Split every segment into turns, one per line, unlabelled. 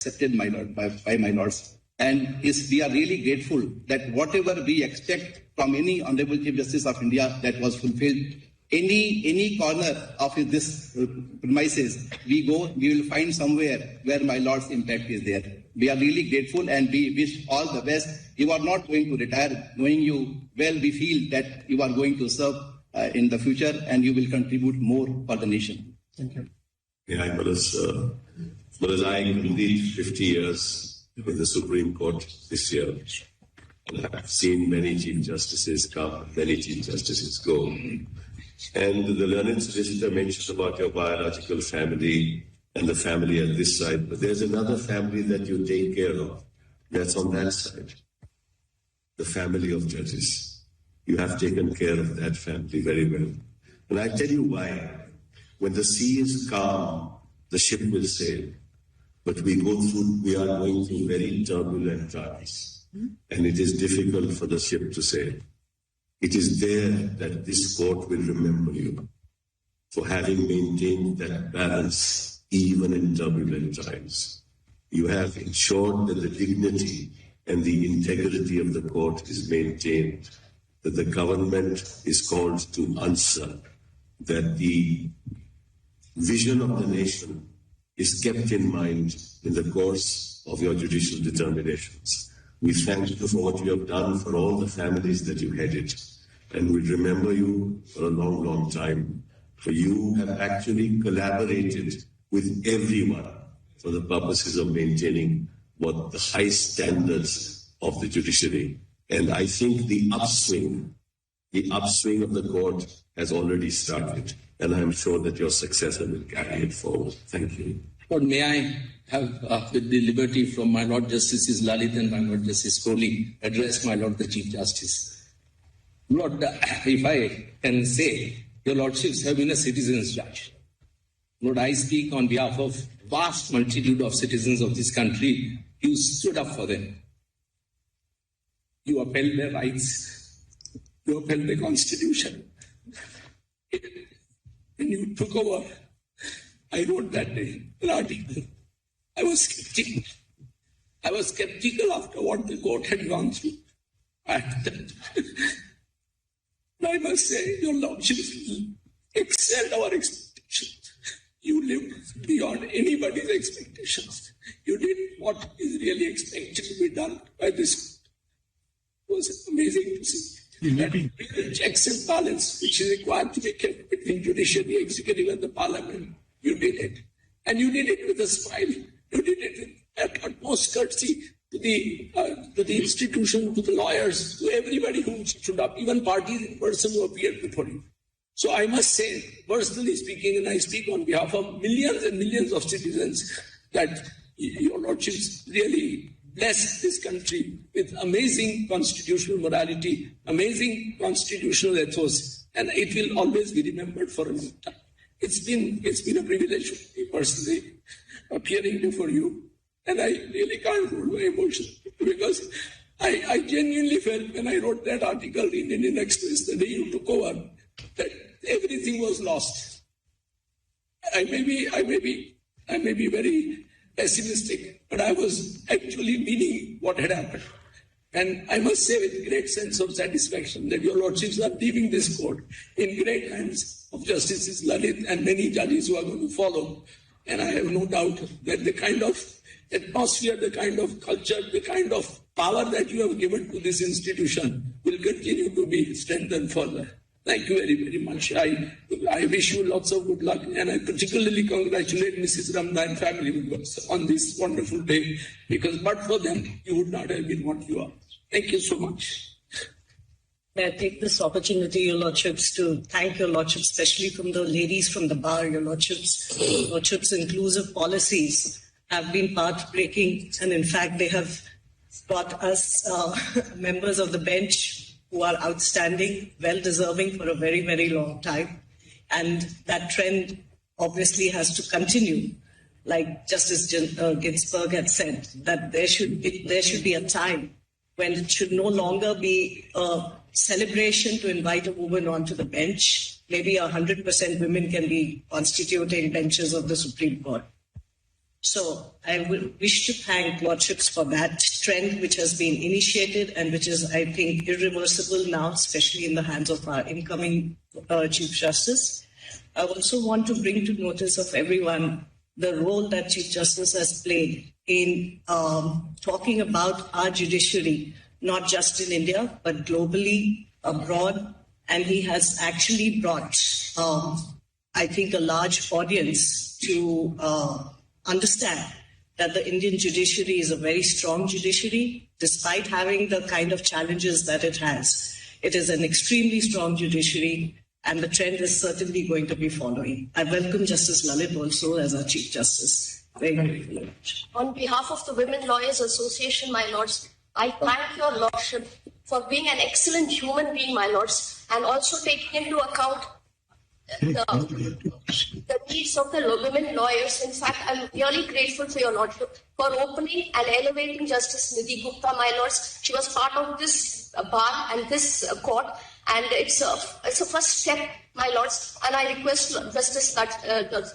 accepted, my lord, by my lords. And we are really grateful that whatever we expect from any Honorable Chief Justice of India, that was fulfilled. Any corner of this premises we go, we will find somewhere where my lord's impact is there. We are really grateful and we wish all the best. You are not going to retire. Knowing you well, we feel that you are going to serve in the future and you will contribute more for the nation.
Thank you.
Yeah, but as I complete 50 years in the Supreme Court this year, and I've seen many Chief Justices come, many Chief Justices go. And the learned solicitor mentioned about your biological family and the family at this side, but there's another family that you take care of. That's on that side. The family of judges. You have taken care of that family very well. And I tell you why. When the sea is calm, the ship will sail. But we are going through very turbulent times. And it is difficult for the ship to sail. It is there that this court will remember you for having maintained that balance even in turbulent times. You have ensured that the dignity and the integrity of the court is maintained, that the government is called to answer, that the vision of the nation is kept in mind in the course of your judicial determinations. We thank you for what you have done for all the families that you headed, and we remember you for a long, long time. For you have actually collaborated with everyone for the purposes of maintaining what the high standards of the judiciary. And I think the upswing of the court has already started, and I'm sure that your successor will carry it forward. Thank you.
Lord, may I have, with the liberty from my Lord Justices Lalit and my Lord Justice Kohli, address my Lord the Chief Justice. Lord, if I can say, your Lordships have been a citizen's judge. Lord, I speak on behalf of vast multitude of citizens of this country. You stood up for them. You upheld their rights. You upheld the Constitution. When you took over, I wrote that day an article. I was skeptical. I was skeptical after what the court had gone through. I must say, your Lordships excelled our expectations. You lived beyond anybody's expectations. You did what is really expected to be done by this court. It was amazing to see. The checks and balance which is required to be kept between judiciary, executive and the parliament. You did it. And you did it with a smile. You did it with utmost courtesy to the institution, to the lawyers, to everybody who stood up, even parties in person who appeared before you. So I must say, personally speaking, and I speak on behalf of millions and millions of citizens, that your Lordships really blessed this country with amazing constitutional morality, amazing constitutional ethos, and it will always be remembered for a long time. It's been a privilege for me personally appearing before you, and I really can't hold my emotions because I genuinely felt when I wrote that article in Indian Express the day you took over that everything was lost. I may be very pessimistic, but I was actually meaning what had happened. And I must say with great sense of satisfaction that your Lordships are leaving this court in great hands of Justices Lalit and many judges who are going to follow. And I have no doubt that the kind of atmosphere, the kind of culture, the kind of power that you have given to this institution will continue to be strengthened further. Thank you very, very much. I wish you lots of good luck, and I particularly congratulate Mrs. Ramana and family members on this wonderful day, because but for them, you would not have been what you are. Thank you so much.
May I take this opportunity, Your Lordships, to thank Your Lordships, especially from the ladies from the bar, Your Lordships' inclusive policies have been path-breaking, and in fact, they have got us members of the bench who are outstanding, well-deserving for a very, very long time. And that trend obviously has to continue. Like Justice Ginsburg had said, that there should be a time when it should no longer be a celebration to invite a woman onto the bench. Maybe 100% women can be constituting benches of the Supreme Court. So I wish to thank Lordships for that trend which has been initiated and which is, I think, irreversible now, especially in the hands of our incoming Chief Justice. I also want to bring to notice of everyone the role that Chief Justice has played in talking about our judiciary, not just in India, but globally, abroad. And he has actually brought, I think, a large audience to understand that the Indian judiciary is a very strong judiciary, despite having the kind of challenges that it has. It is an extremely strong judiciary, and the trend is certainly going to be following. I welcome Justice Lalit also as our Chief Justice. Very, very much.
On behalf of the Women Lawyers Association, my lords, I thank your lordship for being an excellent human being, my lords, and also taking into account the needs of the women lawyers. In fact, I'm really grateful to your lordship for opening and elevating Justice Nidhi Gupta, my lords. She was part of this bar and this court, and it's a first step, my lords. And I request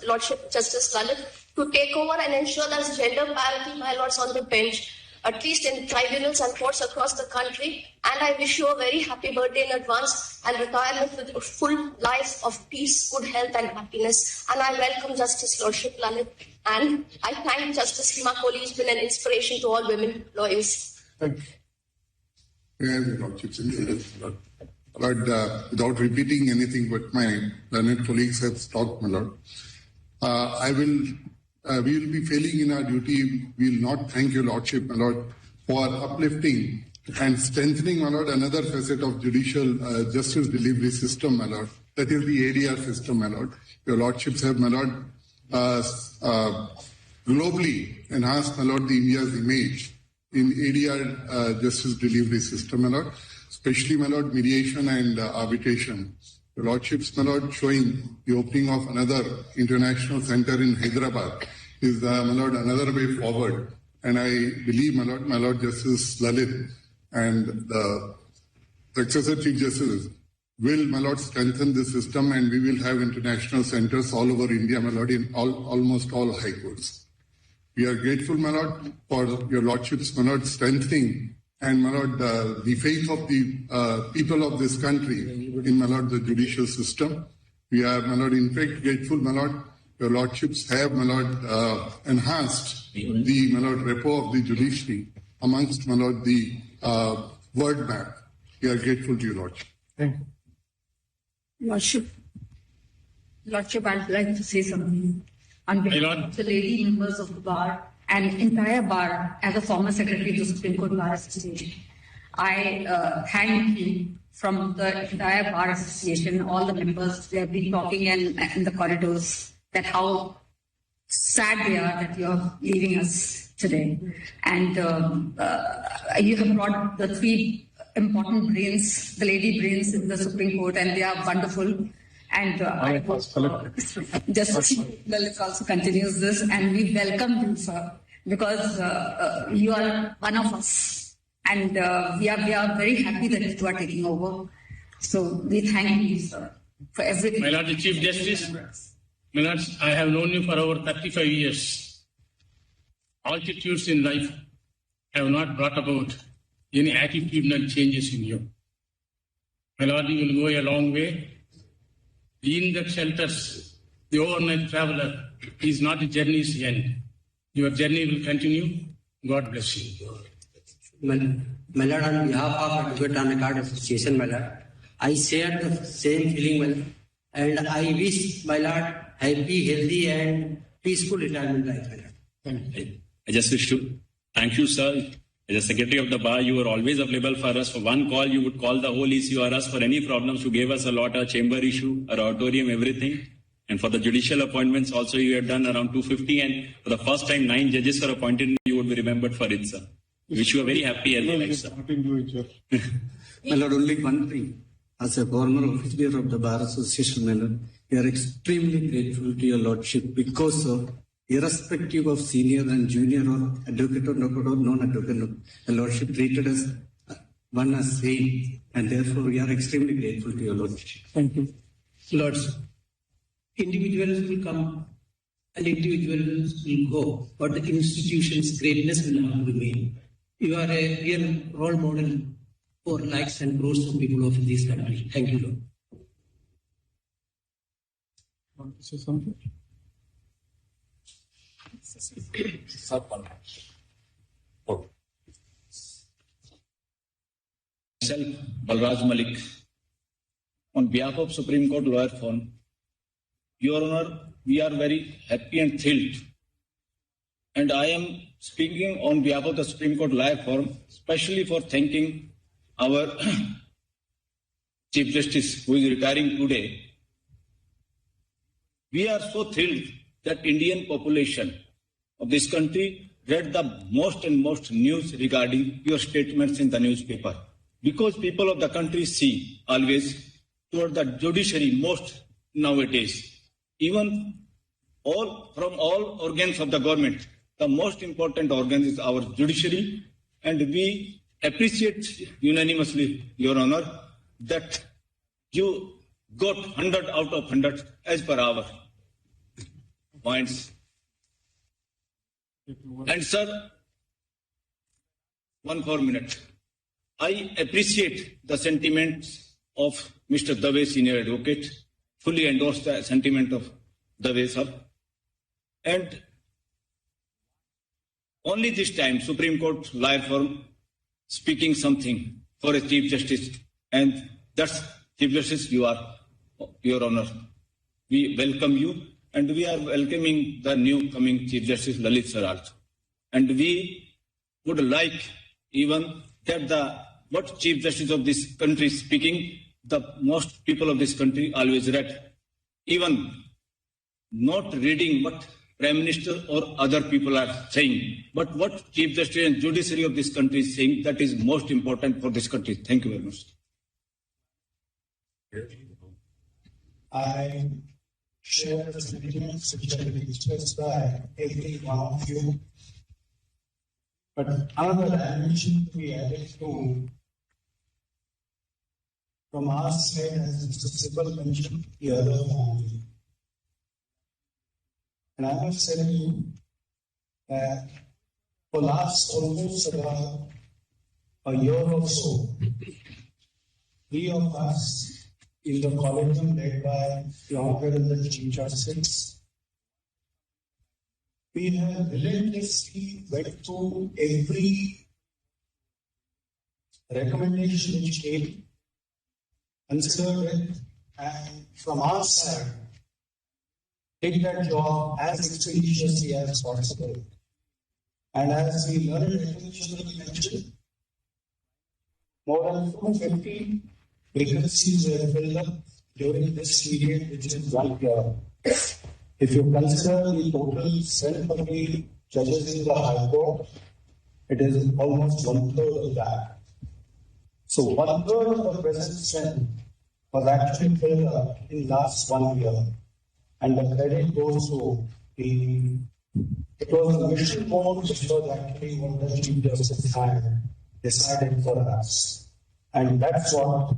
Lordship Justice Lalit to take over and ensure there's gender parity, my lords, on the bench, at least in tribunals and courts across the country. And I wish you a very happy birthday in advance and retirement with a full life of peace, good health and happiness. And I welcome Justice Lordship Lalit. And I thank Justice Hima Kohli, who's been an inspiration to all women lawyers.
Thank you. Yes, Lordship. Lord, without repeating anything what my learned colleagues have talked, my Lord, we will be failing in our duty. We will not thank your Lordship, my Lord, for uplifting and strengthening, my Lord, another facet of judicial justice delivery system, my Lord. That is the ADR system, my Lord. Your Lordships have, my Lord, globally enhanced, my Lord, the India's image in ADR justice delivery system, my Lord. Especially, my Lord, mediation and arbitration. Your Lordships, my Lord, showing the opening of another international center in Hyderabad is, my Lord, another way forward. And I believe, my Lord Justice Lalit and the successor Chief Justice will, my Lord, strengthen the system, and we will have international centers all over India, my Lord, in almost all high courts. We are grateful, my Lord, for your Lordships, my Lord, strengthening and, my Lord, the faith of the people of this country in, my Lord, the judicial system. We are, my Lord, in fact grateful, my Lord. Your Lordships have, my Lord, enhanced the, my Lord, repo of the judiciary amongst, my Lord, the word map. We are grateful to you, Lordship.
Thank you. Lordship, I'd like to say something. On behalf of the lady members of the bar and entire bar, as a former secretary of the Supreme Court Bar Association, I thank you from the entire Bar Association, all the members. They have been talking in the corridors that how sad they are that you're leaving us today. And you have brought the three important brains, the lady brains in the Supreme Court, and they are wonderful. And Justice Lalit also continues this, and we welcome you, sir, because you are one of us, and we are very happy that you are taking over. So we thank you, sir, for everything.
My Lord the Chief Justice, my lords, I have known you for over 35 years. Altitudes in life have not brought about any attitudinal changes in you. My Lord, you will go a long way. In that shelters, the overnight traveler is not the journey's end. Your journey will continue. God bless you.
My Lord, on behalf of Advocate on Record Association, my Lord, I share the same feeling, my Lord, and I wish, my Lord, happy, healthy, and peaceful retirement life, my Lord.
I just wish to thank you, sir. As a secretary of the bar, you were always available for us. For one call, you would call the whole ECRS for any problems. You gave us a lot, our chamber issue, our auditorium, everything. And for the judicial appointments also, you have done around 250. And for the first time, 9 judges were appointed. You would be remembered for it, sir. Wish you a very happy life, sir.
My Lord, only one thing. As a former officer of the Bar Association, my Lord, we are extremely grateful to your Lordship because of, irrespective of senior and junior or advocate or non-advocate, the Lordship treated us one as same, and therefore we are extremely grateful to your Lordship.
Thank you.
Lords, individuals will come
and individuals will go, but the institution's greatness will not remain. You are a real role model for lakhs and crores of people of this country. Thank you, Lord.
Want to say something?
Myself, Balraj Malik, on behalf of Supreme Court Lawyer Firm, Your Honor, we are very happy and thrilled. And I am speaking on behalf of the Supreme Court Lawyer Firm, especially for thanking our Chief Justice, who is retiring today. We are so thrilled that Indian population of this country read the most and most news regarding your statements in the newspaper. Because people of the country see always toward the judiciary most nowadays. Even from all organs of the government, the most important organ is our judiciary, and we appreciate unanimously, Your Honor, that you got 100 out of 100 as per our points. And sir, 1 more minute. I appreciate the sentiments of Mr. Dave, senior advocate, fully endorse the sentiment of Dave, sir. And only this time, Supreme Court Lawyer Firm speaking something for a Chief Justice, and that's Chief Justice, you are, Your Honor. We welcome you, and we are welcoming the new coming Chief Justice, Lalit Sir also. And we would like even that what Chief Justice of this country is speaking, the most people of this country always read, even not reading what Prime Minister or other people are saying, but what Chief Justice and Judiciary of this country is saying, that is most important for this country. Thank you very much.
I share the sentiments which have been expressed by every one of you. But another dimension to be added to from our side, as Mr. Sibal mentioned, the other family. And I must tell you that for last almost about a year or so, three of us in the collegium led by the Honorable Chief Justice, we have relentlessly went through every recommendation which came, considered it, and from our side, take that job as expeditiously as possible. And as we learned recognition mentioned, more than 250 vacancies were filled up during this period, which is 1 year. If you consider the total strength of the judges in the High Court, it is almost 1/3 of that. So 1/3 of the present strength was actually filled up in last 1 year. And the credit goes to it was a mission board which was actually what the Chief Justice had decided for us. And that's what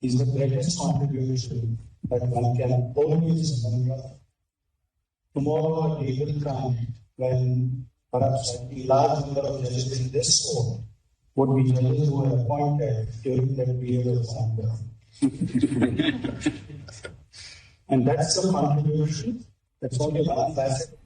is the greatest contribution that one can always remember. Tomorrow a day will come when perhaps a large number of judges in this court would be judges who were appointed during that period of time. And that's the contribution. That's only one facet